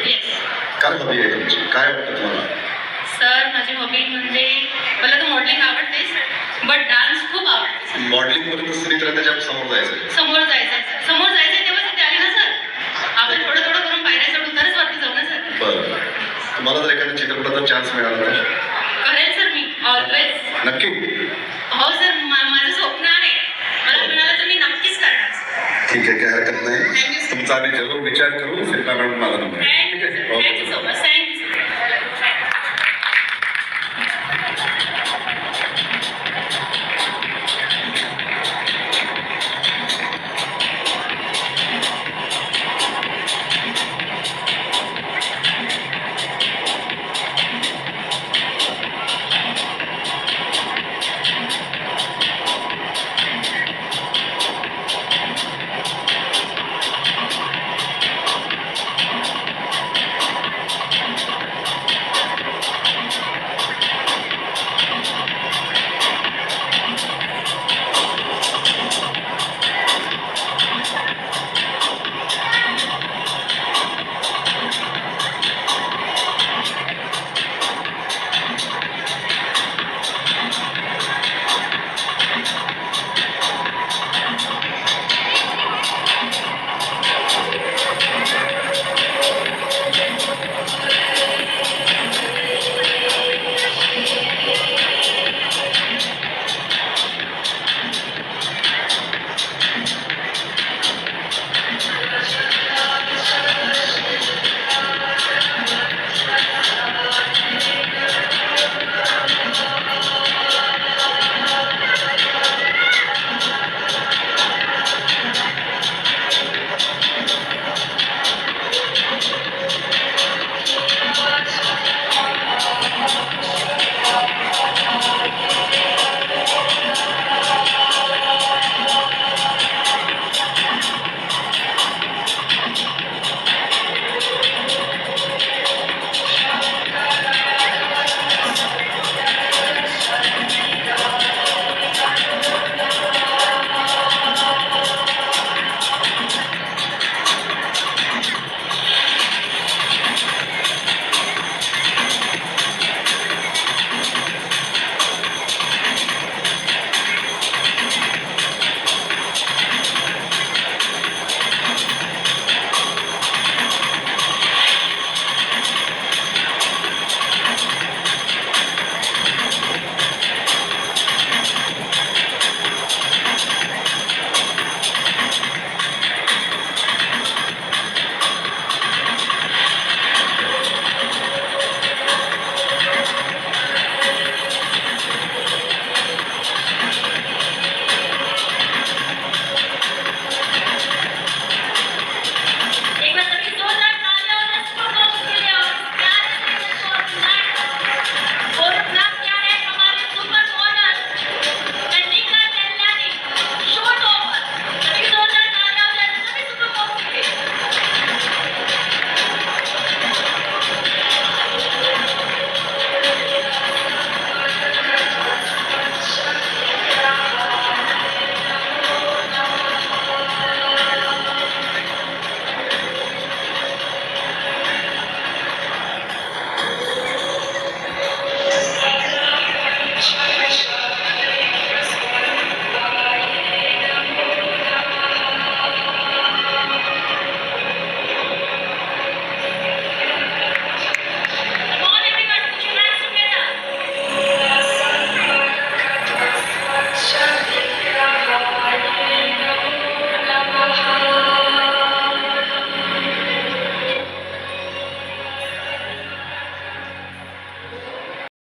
Yes काय hobby आहे तुमची, काय वाटतं तुम्हाला? सर माझी हॉबी म्हणजे मला तर मॉडेलिंग आवडतेच बट डान्स खूप आवडते. मॉडेलिंग पर्यंत स्त्री तर त्याच्या समोर जायचं. समोर जायचं समोर जायचं तेव्हा ते आले ना सर. आपण थोडं थोडं करून पायऱ्या चढून तरच वरती जाऊ ना सर. बरं, तुम्हाला जर एखाद्या चित्रपटाचा चान्स मिळाला तर? करेल सर मी ऑलवेज. नक्की. हो सर माझं स्वप्न आहे, मला मिळालं तर मी नक्कीच करणार. ठीक आहे, काय हरकत नाही. तुमचा आम्ही जरूर विचार करू. शिल्पा मॅडम माझा number. Thank you so much. Thank you.